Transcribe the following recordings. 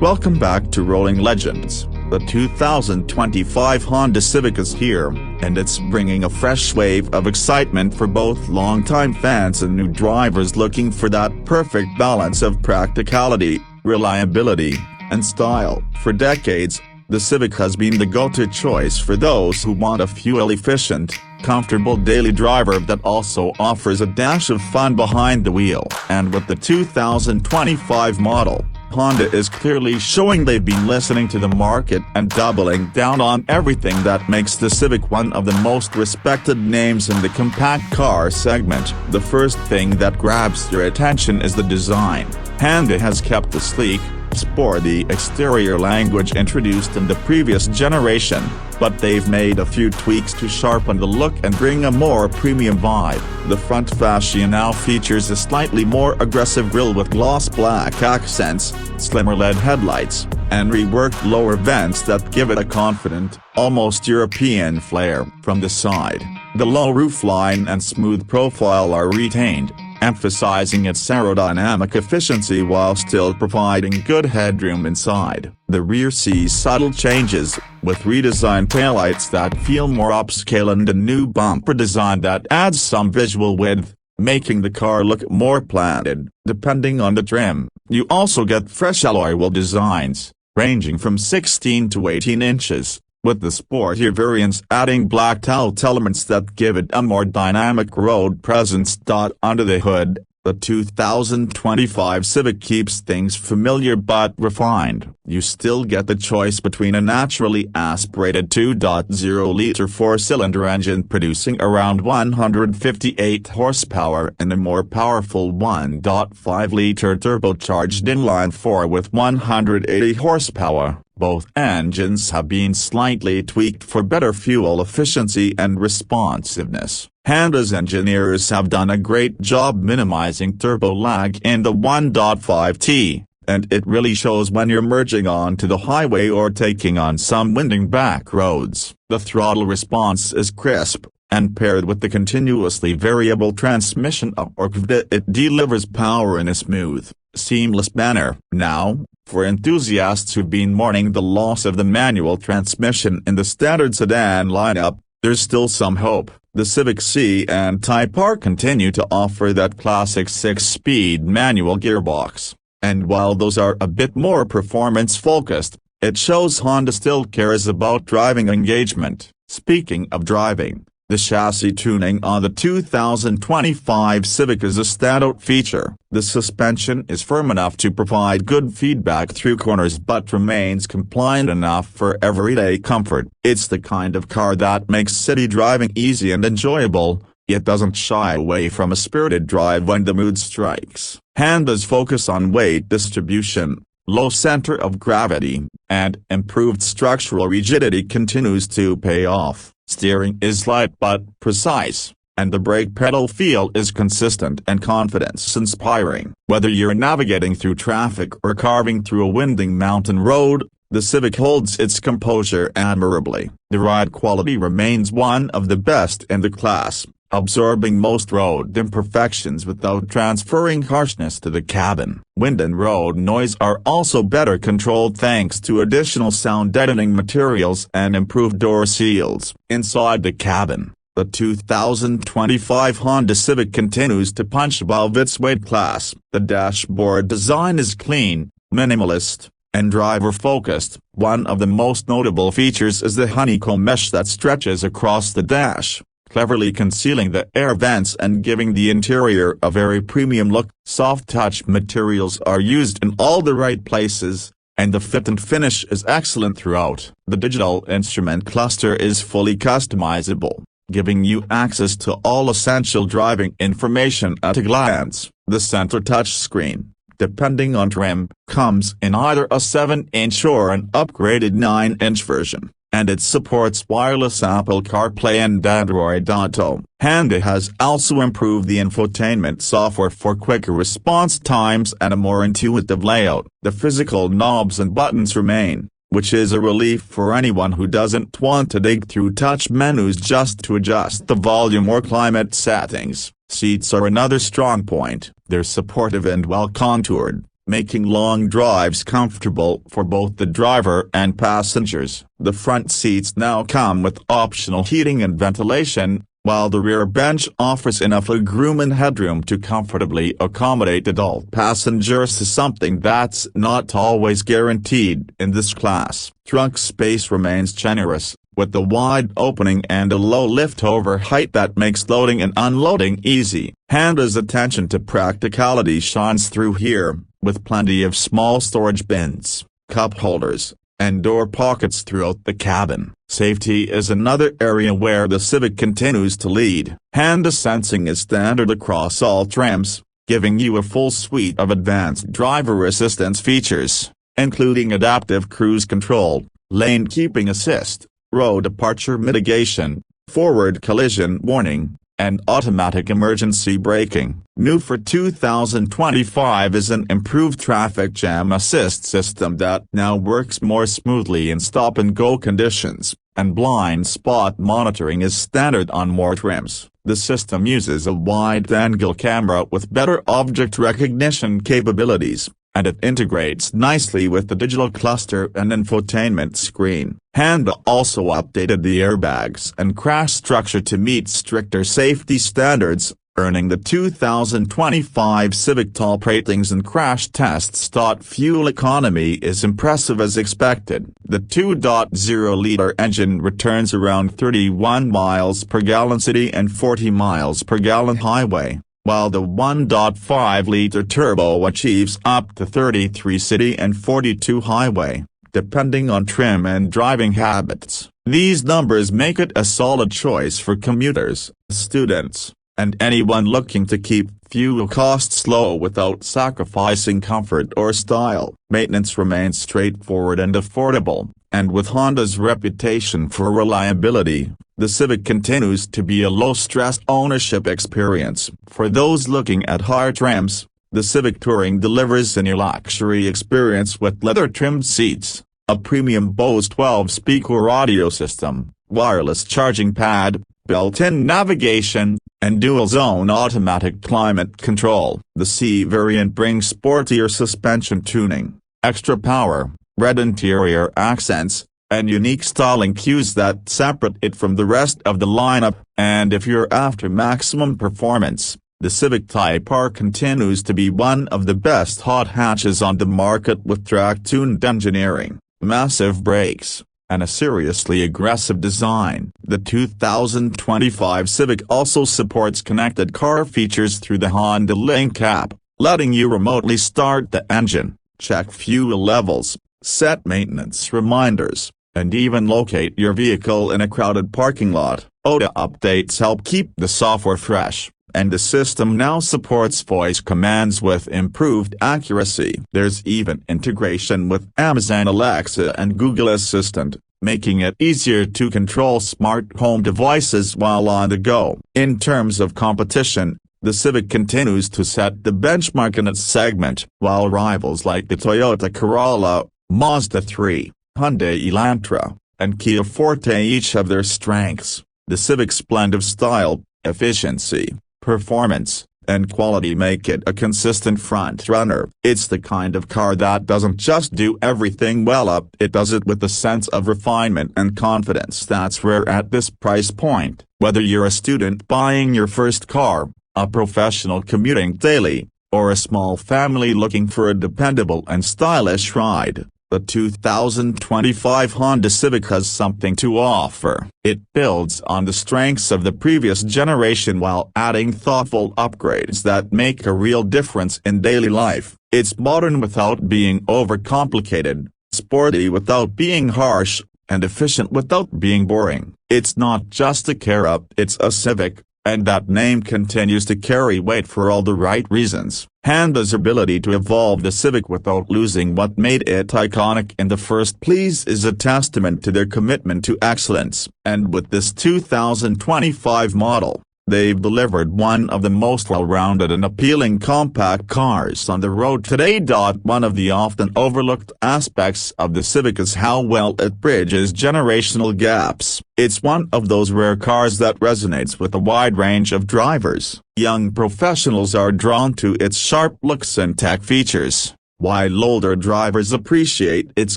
Welcome back to Rolling Legends. The 2025 Honda Civic is here, and it's bringing a fresh wave of excitement for both longtime fans and new drivers looking for that perfect balance of practicality, reliability, and style. For decades, the Civic has been the go-to choice for those who want a fuel-efficient, comfortable daily driver that also offers a dash of fun behind the wheel. And with the 2025 model, Honda is clearly showing they've been listening to the market and doubling down on everything that makes the Civic one of the most respected names in the compact car segment. The first thing that grabs your attention is the design. Honda has kept the sleek, sporty exterior language introduced in the previous generation, but they've made a few tweaks to sharpen the look and bring a more premium vibe. The front fascia now features a slightly more aggressive grille with gloss black accents, slimmer LED headlights, and reworked lower vents that give it a confident, almost European flair. From the side, the low roofline and smooth profile are retained, emphasizing its aerodynamic efficiency while still providing good headroom inside. The rear sees subtle changes, with redesigned taillights that feel more upscale and a new bumper design that adds some visual width, making the car look more planted. Depending on the trim, you also get fresh alloy wheel designs, ranging from 16 to 18 inches. With the sportier variants adding blacked-out elements that give it a more dynamic road presence. Under the hood, the 2025 Civic keeps things familiar but refined. You still get the choice between a naturally aspirated 2.0-liter four-cylinder engine producing around 158 horsepower and a more powerful 1.5-liter turbocharged inline-four with 180 horsepower. Both engines have been slightly tweaked for better fuel efficiency and responsiveness. Honda's engineers have done a great job minimizing turbo lag in the 1.5T, and it really shows when you're merging onto the highway or taking on some winding back roads. The throttle response is crisp, and paired with the continuously variable transmission it delivers power in a smooth, seamless manner. Now, for enthusiasts who've been mourning the loss of the manual transmission in the standard sedan lineup, there's still some hope. The Civic C and Type R continue to offer that classic 6-speed manual gearbox, and while those are a bit more performance-focused, it shows Honda still cares about driving engagement. Speaking of driving, the chassis tuning on the 2025 Civic is a standout feature. The suspension is firm enough to provide good feedback through corners but remains compliant enough for everyday comfort. It's the kind of car that makes city driving easy and enjoyable, yet doesn't shy away from a spirited drive when the mood strikes. Honda's focus on weight distribution, low center of gravity, and improved structural rigidity continues to pay off. Steering is light but precise, and the brake pedal feel is consistent and confidence-inspiring. Whether you're navigating through traffic or carving through a winding mountain road, the Civic holds its composure admirably. The ride quality remains one of the best in the class, absorbing most road imperfections without transferring harshness to the cabin. Wind and road noise are also better controlled thanks to additional sound deadening materials and improved door seals. Inside the cabin, the 2025 Honda Civic continues to punch above its weight class. The dashboard design is clean, minimalist, and driver-focused. One of the most notable features is the honeycomb mesh that stretches across the dash, cleverly concealing the air vents and giving the interior a very premium look. Soft-touch materials are used in all the right places, and the fit and finish is excellent throughout. The digital instrument cluster is fully customizable, giving you access to all essential driving information at a glance. The center touchscreen, depending on trim, comes in either a 7-inch or an upgraded 9-inch version, and it supports wireless Apple CarPlay and Android Auto. Honda has also improved the infotainment software for quicker response times and a more intuitive layout. The physical knobs and buttons remain, which is a relief for anyone who doesn't want to dig through touch menus just to adjust the volume or climate settings. Seats are another strong point. They're supportive and well contoured, making long drives comfortable for both the driver and passengers. The front seats now come with optional heating and ventilation, while the rear bench offers enough legroom and headroom to comfortably accommodate adult passengers, something that's not always guaranteed in this class. Trunk space remains generous, with a wide opening and a low lift-over height that makes loading and unloading easy. Honda's attention to practicality shines through here, with plenty of small storage bins, cup holders, and door pockets throughout the cabin. Safety is another area where the Civic continues to lead. Honda sensing is standard across all trims, giving you a full suite of advanced driver assistance features, including adaptive cruise control, lane keeping assist, road departure mitigation, forward collision warning, and automatic emergency braking. New for 2025 is an improved traffic jam assist system that now works more smoothly in stop-and-go conditions, and blind spot monitoring is standard on more trims. The system uses a wide-angle camera with better object recognition capabilities, and it integrates nicely with the digital cluster and infotainment screen. Honda also updated the airbags and crash structure to meet stricter safety standards, earning the 2025 Civic top ratings and crash tests. Fuel economy is impressive as expected. The 2.0-liter engine returns around 31 miles per gallon city and 40 miles per gallon highway, while the 1.5-liter turbo achieves up to 33 city and 42 highway, depending on trim and driving habits. These numbers make it a solid choice for commuters, students, and anyone looking to keep fuel costs low without sacrificing comfort or style. Maintenance remains straightforward and affordable, and with Honda's reputation for reliability, the Civic continues to be a low-stress ownership experience. For those looking at higher trims, the Civic Touring delivers a new luxury experience with leather-trimmed seats, a premium Bose 12-speaker audio system, wireless charging pad, built-in navigation, and dual-zone automatic climate control. The C variant brings sportier suspension tuning, extra power, red interior accents, and unique styling cues that separate it from the rest of the lineup. And if you're after maximum performance, the Civic Type R continues to be one of the best hot hatches on the market, with track-tuned engineering, massive brakes, and a seriously aggressive design. The 2025 Civic also supports connected car features through the Honda Link app, letting you remotely start the engine, check fuel levels, set maintenance reminders, and even locate your vehicle in a crowded parking lot. OTA updates help keep the software fresh, and the system now supports voice commands with improved accuracy. There's even integration with Amazon Alexa and Google Assistant, making it easier to control smart home devices while on the go. In terms of competition, the Civic continues to set the benchmark in its segment, while rivals like the Toyota Corolla, Mazda 3, Hyundai Elantra, and Kia Forte each have their strengths. The Civic's blend of style, efficiency, performance, and quality make it a consistent front-runner. It's the kind of car that doesn't just do everything well, it does it with a sense of refinement and confidence that's rare at this price point. Whether you're a student buying your first car, a professional commuting daily, or a small family looking for a dependable and stylish ride, the 2025 Honda Civic has something to offer. It builds on the strengths of the previous generation while adding thoughtful upgrades that make a real difference in daily life. It's modern without being overcomplicated, sporty without being harsh, and efficient without being boring. It's not just a car, it's a Civic, and that name continues to carry weight for all the right reasons. Honda's ability to evolve the Civic without losing what made it iconic in the first place is a testament to their commitment to excellence. And with this 2025 model, they've delivered one of the most well-rounded and appealing compact cars on the road today. One of the often overlooked aspects of the Civic is how well it bridges generational gaps. It's one of those rare cars that resonates with a wide range of drivers. Young professionals are drawn to its sharp looks and tech features, while older drivers appreciate its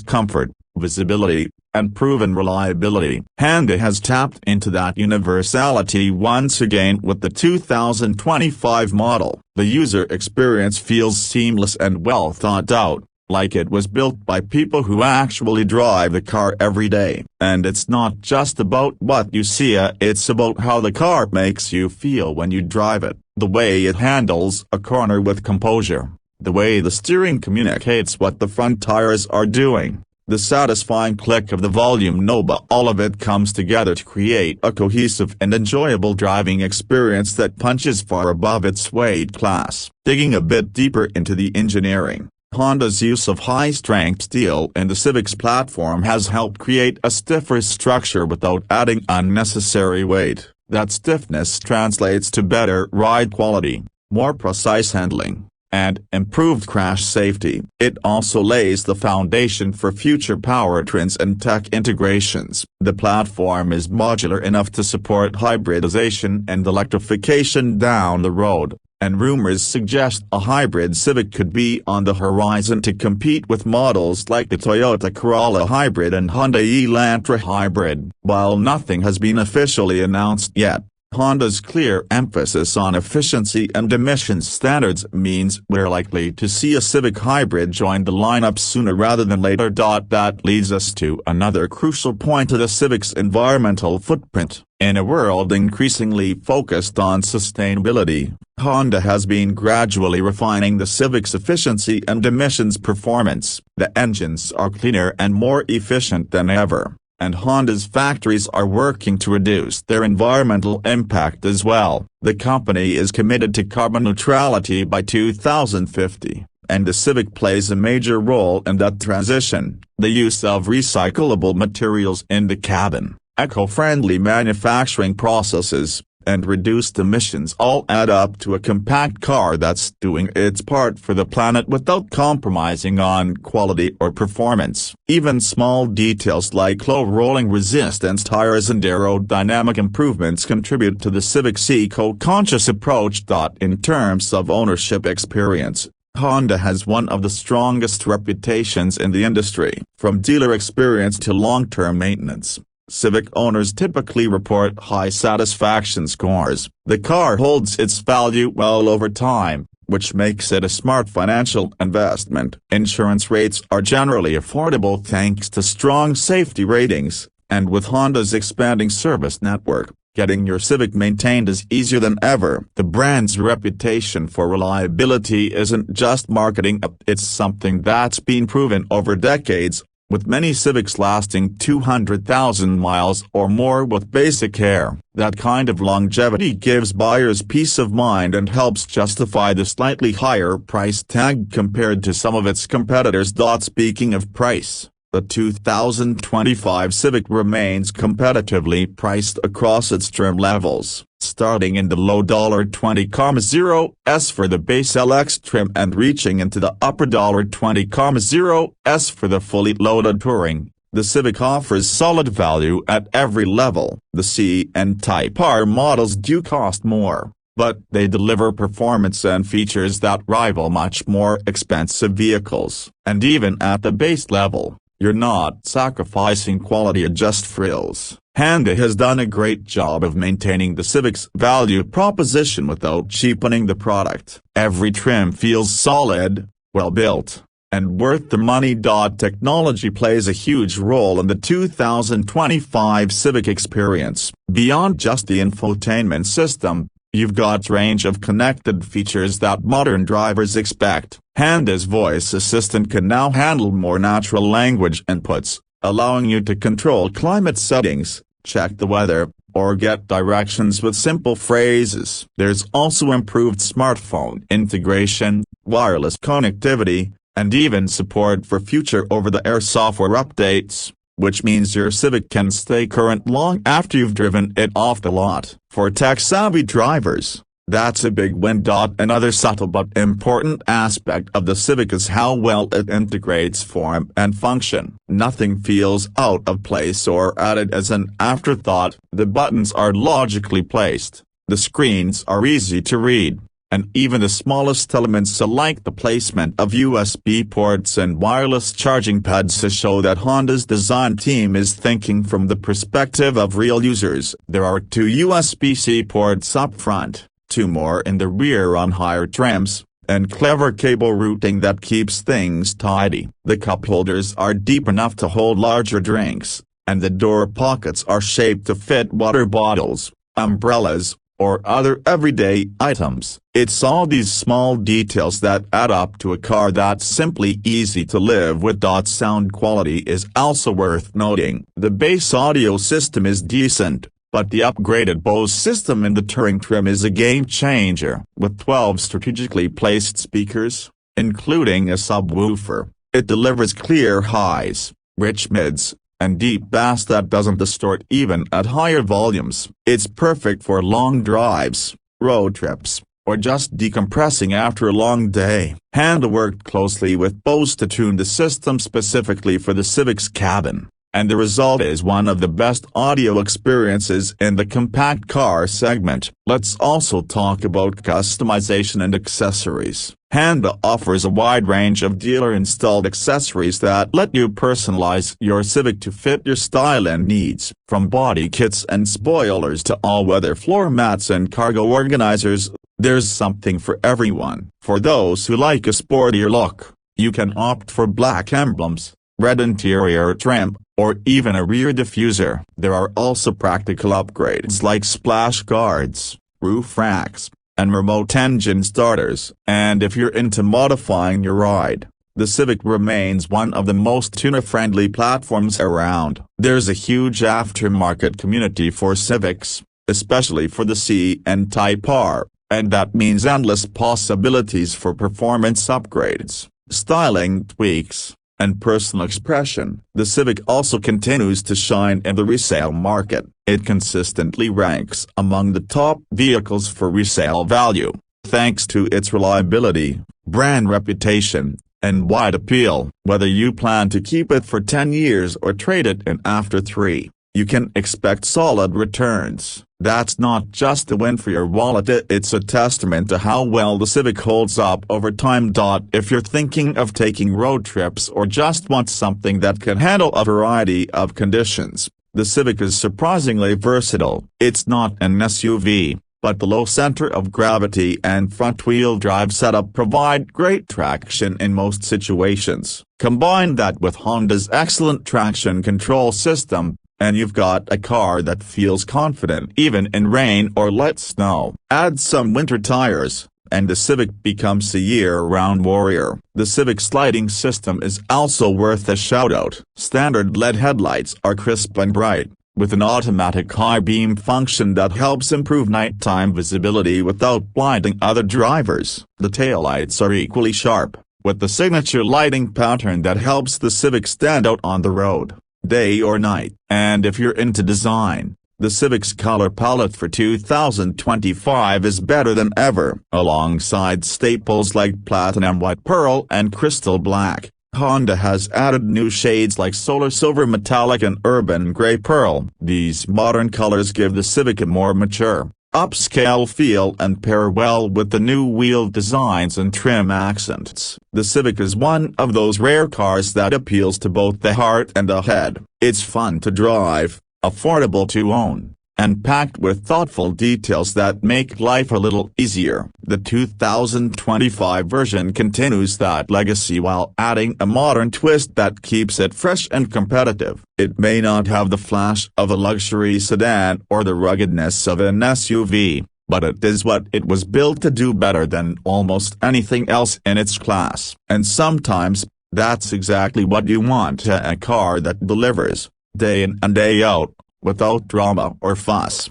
comfort, visibility, and proven reliability. Honda has tapped into that universality once again with the 2025 model. The user experience feels seamless and well thought out, like it was built by people who actually drive the car every day. And it's not just about what you see, it's about how the car makes you feel when you drive it. The way it handles a corner with composure. The way the steering communicates what the front tires are doing. The satisfying click of the volume knob, all of it comes together to create a cohesive and enjoyable driving experience that punches far above its weight class. Digging a bit deeper into the engineering, Honda's use of high-strength steel in the Civic's platform has helped create a stiffer structure without adding unnecessary weight. That stiffness translates to better ride quality, more precise handling, and improved crash safety. It also lays the foundation for future powertrains and tech integrations. The platform is modular enough to support hybridization and electrification down the road, and rumors suggest a hybrid Civic could be on the horizon to compete with models like the Toyota Corolla Hybrid and Honda Elantra Hybrid. While nothing has been officially announced yet, Honda's clear emphasis on efficiency and emissions standards means we're likely to see a Civic Hybrid join the lineup sooner rather than later. That leads us to another crucial point of the Civic's environmental footprint. In a world increasingly focused on sustainability, Honda has been gradually refining the Civic's efficiency and emissions performance. The engines are cleaner and more efficient than ever, and Honda's factories are working to reduce their environmental impact as well. The company is committed to carbon neutrality by 2050, and the Civic plays a major role in that transition. The use of recyclable materials in the cabin, eco-friendly manufacturing processes, and reduced emissions all add up to a compact car that's doing its part for the planet without compromising on quality or performance. Even small details like low rolling resistance tires and aerodynamic improvements contribute to the Civic's eco-conscious approach. In terms of ownership experience, Honda has one of the strongest reputations in the industry. From dealer experience to long-term maintenance, Civic owners typically report high satisfaction scores. The car holds its value well over time, which makes it a smart financial investment. Insurance rates are generally affordable thanks to strong safety ratings, and with Honda's expanding service network, getting your Civic maintained is easier than ever. The brand's reputation for reliability isn't just marketing, it's something that's been proven over decades, with many Civics lasting 200,000 miles or more with basic care. That kind of longevity gives buyers peace of mind and helps justify the slightly higher price tag compared to some of its competitors. Speaking of price, the 2025 Civic remains competitively priced across its trim levels, starting in the low $20,000s for the base LX trim and reaching into the upper $20,000s for the fully loaded Touring. The Civic offers solid value at every level. The C and Type R models do cost more, but they deliver performance and features that rival much more expensive vehicles. And even at the base level, you're not sacrificing quality at just frills. Honda has done a great job of maintaining the Civic's value proposition without cheapening the product. Every trim feels solid, well built, and worth the money. Technology plays a huge role in the 2025 Civic experience. Beyond just the infotainment system, you've got a range of connected features that modern drivers expect. Honda's voice assistant can now handle more natural language inputs, allowing you to control climate settings, check the weather, or get directions with simple phrases. There's also improved smartphone integration, wireless connectivity, and even support for future over-the-air software updates, which means your Civic can stay current long after you've driven it off the lot. For tech-savvy drivers, that's a big win. Another subtle but important aspect of the Civic is how well it integrates form and function. Nothing feels out of place or added as an afterthought. The buttons are logically placed, the screens are easy to read, and even the smallest elements like the placement of USB ports and wireless charging pads show that Honda's design team is thinking from the perspective of real users. There are 2 USB-C ports up front, 2 more in the rear on higher trims, and clever cable routing that keeps things tidy. The cup holders are deep enough to hold larger drinks, and the door pockets are shaped to fit water bottles, umbrellas, or other everyday items. It's all these small details that add up to a car that's simply easy to live with. Sound quality is also worth noting. The base audio system is decent, but the upgraded Bose system in the Touring trim is a game changer. With 12 strategically placed speakers, including a subwoofer, it delivers clear highs, rich mids, and deep bass that doesn't distort even at higher volumes. It's perfect for long drives, road trips, or just decompressing after a long day. Honda worked closely with Bose to tune the system specifically for the Civic's cabin, and the result is one of the best audio experiences in the compact car segment. Let's also talk about customization and accessories. Honda offers a wide range of dealer-installed accessories that let you personalize your Civic to fit your style and needs. From body kits and spoilers to all-weather floor mats and cargo organizers, there's something for everyone. For those who like a sportier look, you can opt for black emblems, red interior trim, or even a rear diffuser. There are also practical upgrades like splash guards, roof racks, and remote engine starters. And if you're into modifying your ride, the Civic remains one of the most tuner-friendly platforms around. There's a huge aftermarket community for Civics, especially for the C and Type R, and that means endless possibilities for performance upgrades, styling tweaks, and personal expression. The Civic also continues to shine in the resale market. It consistently ranks among the top vehicles for resale value, thanks to its reliability, brand reputation, and wide appeal. Whether you plan to keep it for 10 years or trade it in after 3, you can expect solid returns. That's not just a win for your wallet, it's a testament to how well the Civic holds up over time. If you're thinking of taking road trips or just want something that can handle a variety of conditions, the Civic is surprisingly versatile. It's not an SUV, but the low center of gravity and front-wheel drive setup provide great traction in most situations. Combine that with Honda's excellent traction control system, and you've got a car that feels confident even in rain or light snow. Add some winter tires, and the Civic becomes a year-round warrior. The Civic's lighting system is also worth a shout-out. Standard LED headlights are crisp and bright, with an automatic high beam function that helps improve nighttime visibility without blinding other drivers. The taillights are equally sharp, with the signature lighting pattern that helps the Civic stand out on the road, day or night. And if you're into design, the Civic's color palette for 2025 is better than ever. Alongside staples like platinum white pearl and crystal black, Honda has added new shades like solar silver metallic and urban gray pearl. These modern colors give the Civic a more mature, upscale feel and pair well with the new wheel designs and trim accents. The Civic is one of those rare cars that appeals to both the heart and the head. It's fun to drive, affordable to own, and packed with thoughtful details that make life a little easier. The 2025 version continues that legacy while adding a modern twist that keeps it fresh and competitive. It may not have the flash of a luxury sedan or the ruggedness of an SUV, but it is what it was built to do better than almost anything else in its class. And sometimes, that's exactly what you want in a car that delivers, day in and day out, without drama or fuss.